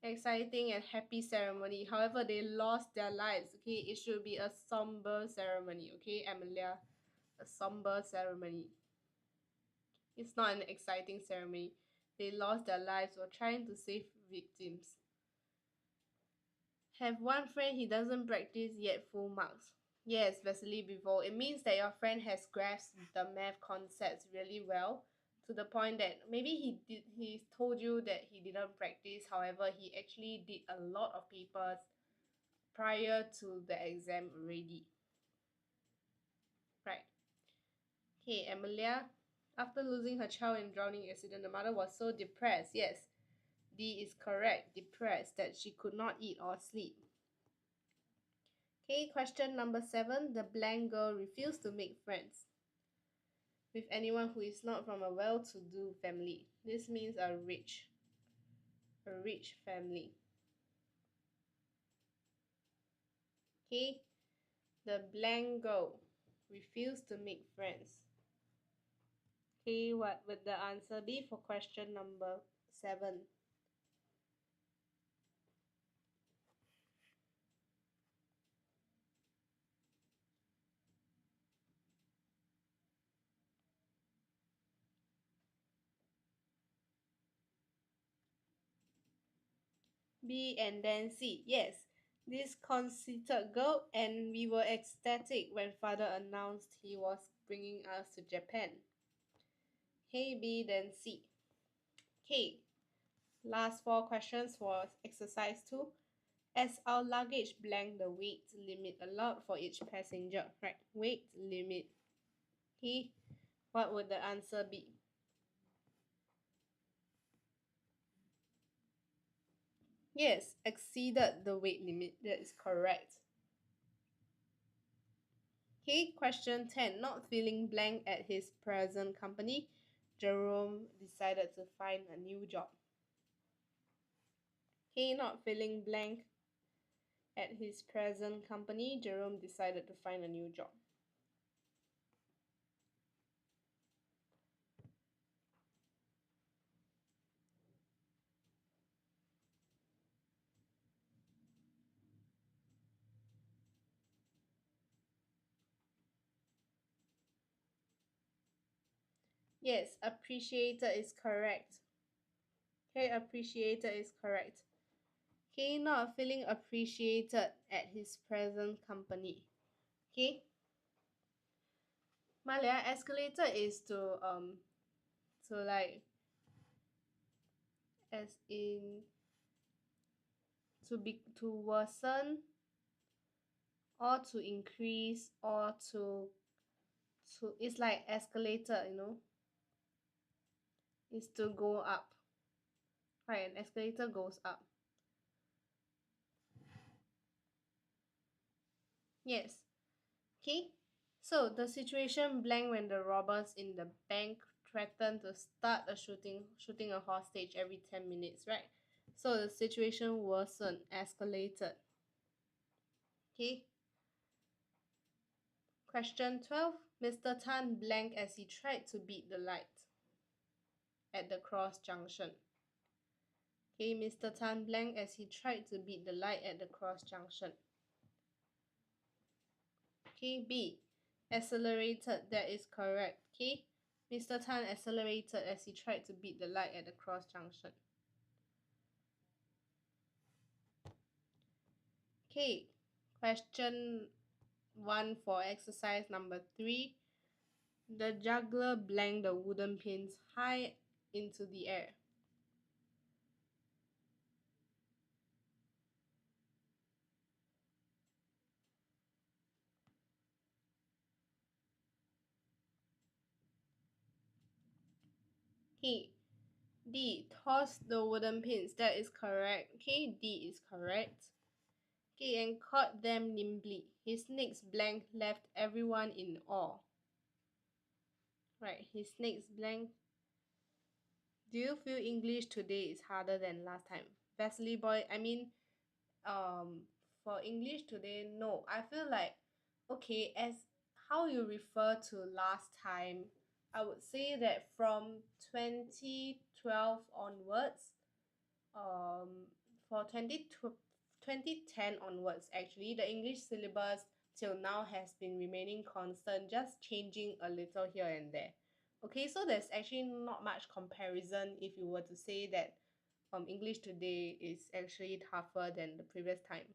and happy ceremony. However, they lost their lives. Okay, it should be a somber ceremony. Okay, Emilia, a somber ceremony. It's not an exciting ceremony. They lost their lives while trying to save victims. Have one friend he doesn't practice yet full marks. Yes, Vasily before. It means that your friend has grasped the math concepts really well to the point that maybe he told you that he didn't practice. However, he actually did a lot of papers prior to the exam already. Right. Okay, Emilia. After losing her child in drowning accident, the mother was so depressed. Yes. D is correct. Depressed, that she could not eat or sleep. Okay, question number 7. The blank girl refused to make friends with anyone who is not from a well-to-do family. This means a rich family. Okay, the blank girl refused to make friends. Okay, what would the answer be for question number 7? B and then C. Yes, this conceited girl, and we were ecstatic when father announced he was bringing us to Japan. Okay, B then C. Okay, last 4 questions for exercise 2. As our luggage blank the weight limit allowed for each passenger, right? Weight limit. Okay, what would the answer be? Yes, exceeded the weight limit. That is correct. Okay, question 10. Not feeling blank at his present company, Jerome decided to find a new job. Okay, not feeling blank at his present company, Jerome decided to find a new job. Yes, appreciated is correct. Okay, appreciated is correct. Okay, not feeling appreciated at his present company. Okay. Malia, escalated is to like as in to worsen or to increase or to it's like escalator, it's to go up, right? An escalator goes up. Yes. Okay, so the situation blank when the robbers in the bank threatened to start a shooting a hostage every 10 minutes, right? So the situation worsened, escalated. Okay, question 12. Mr. Tan blank as he tried to beat the light at the cross junction. Okay, Mr. Tan blank as he tried to beat the light at the cross junction. Okay, B. Accelerated, that is correct. Okay, Mr. Tan accelerated as he tried to beat the light at the cross junction. Okay, question 1 for exercise number 3. The juggler blanked the wooden pins high into the air. Okay, D. Toss the wooden pins. That is correct. Okay, D is correct. Okay, and caught them nimbly. His snake's blank left everyone in awe. Right, his snake's blank. Do you feel English today is harder than last time? Wesley boy, um for English today, no. I feel like, okay, as how you refer to last time, I would say that from 2012 onwards, for 2010 onwards, actually the English syllabus till now has been remaining constant, just changing a little here and there. Okay, so there's actually not much comparison if you were to say that English today is actually tougher than the previous time.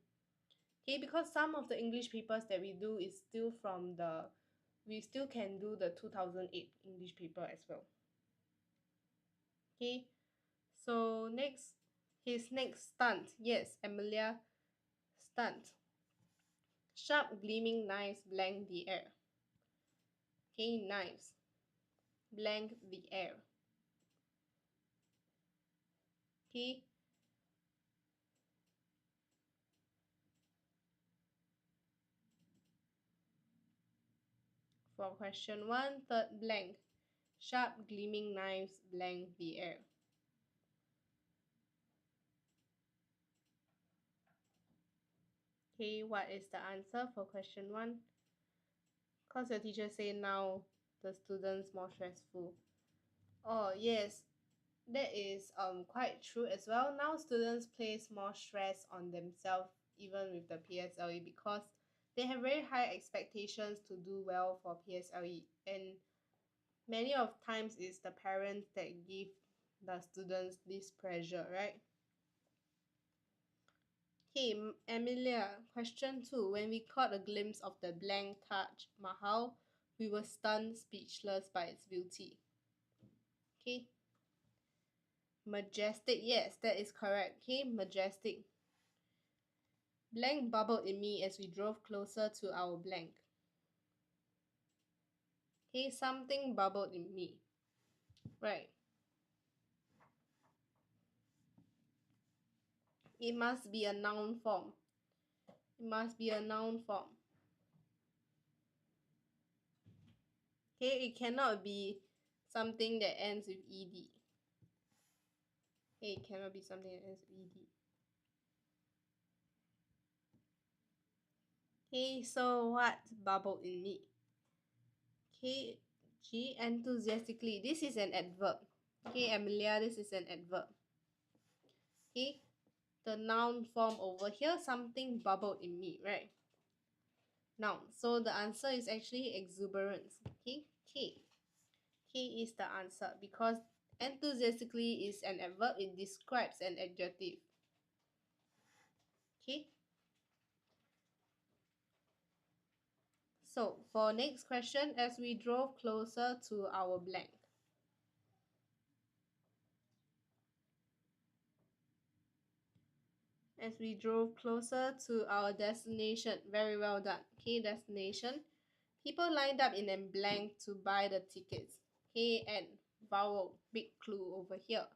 Okay, because some of the English papers that we do is still from the we still can do the 2008 English paper as well. Okay, so next, his next stunt. Yes, Amelia stunt. Sharp gleaming knives blank the air. Okay, knives blank the air. Okay, for question 1, third blank. Sharp gleaming knives blank the air. Okay, what is the answer for question 1? Because your teacher say now the students more stressful. Oh yes, that is quite true as well. Now students place more stress on themselves even with the PSLE because they have very high expectations to do well for PSLE, and many of times it's the parents that give the students this pressure, right? Okay, Emilia, question 2. When we caught a glimpse of the blank Taj Mahal, we were stunned speechless by its beauty. Okay, majestic, yes, that is correct. Okay, majestic. Blank bubbled in me as we drove closer to our blank. Okay, something bubbled in me. Right. It must be a noun form. It must be a noun form. Okay, it cannot be something that ends with ed. Okay, it cannot be something that ends with ed. Okay, so what bubbled in me? Okay, G, enthusiastically. This is an adverb. Okay, Amelia, this is an adverb. Okay, the noun form over here, something bubbled in me, right? Noun. So the answer is actually exuberance. Okay, K. K is the answer because enthusiastically is an adverb. It describes an adjective. Okay. So for next question, as we drove closer to our blank. As we drove closer to our destination. Very well done. Okay, destination. People lined up in a blank to buy the tickets. K and vowel, big clue over here.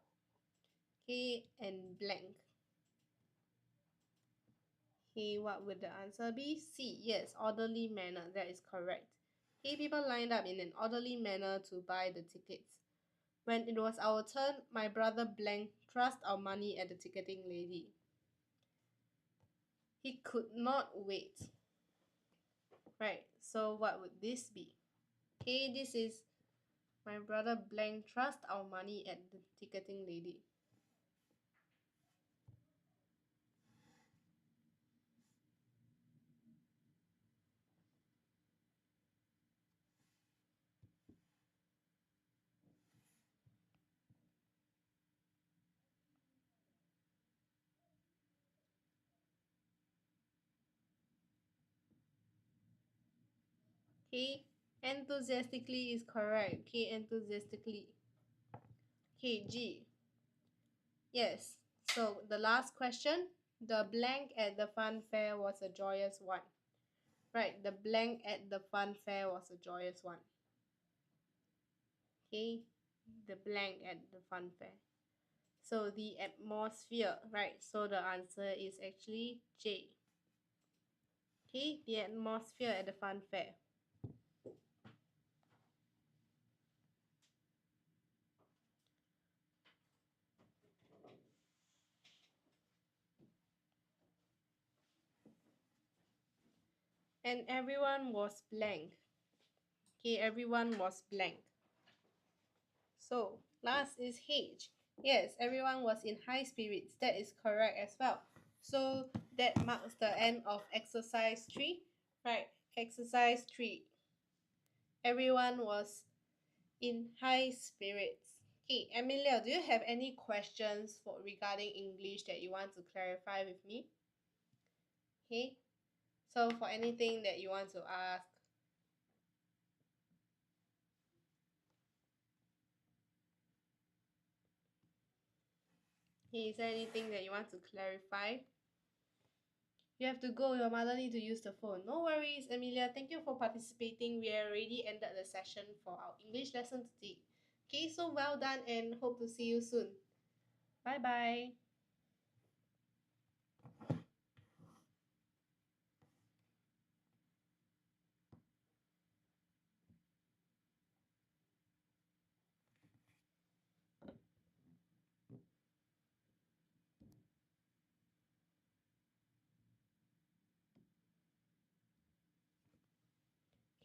K and blank. Okay, what would the answer be? C. Yes, orderly manner. That is correct. Okay, people lined up in an orderly manner to buy the tickets. When it was our turn, my brother blank thrust our money at the ticketing lady. He could not wait. Right, so what would this be? Okay, this is my brother blank thrust our money at the ticketing lady. Okay, enthusiastically is correct. Okay, enthusiastically. Okay, G. Yes, so the last question, the blank at the fun fair was a joyous one. Right, the blank at the fun fair was a joyous one. Okay, the blank at the fun fair. So the atmosphere, right? So the answer is actually J. Okay, the atmosphere at the fun fair. And everyone was blank. Okay, everyone was blank. So last is H. Yes, everyone was in high spirits. That is correct as well. So that marks the end of exercise 3. Right, exercise 3. Everyone was in high spirits. Okay, Amelia, do you have any questions for regarding English that you want to clarify with me? Okay, so for anything that you want to ask. Okay, is there anything that you want to clarify? You have to go, your mother need to use the phone. No worries, Amelia. Thank you for participating. We already ended the session for our English lesson today. Okay, so well done and hope to see you soon. Bye bye.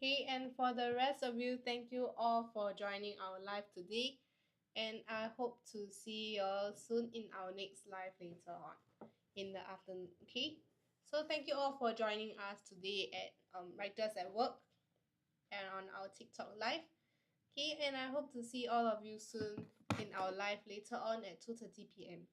Okay, and for the rest of you, thank you all for joining our live today. And I hope to see you all soon in our next live later on in the afternoon. Okay, so thank you all for joining us today at Writers at Work and on our TikTok live. Okay, and I hope to see all of you soon in our live later on at 2:30 p.m.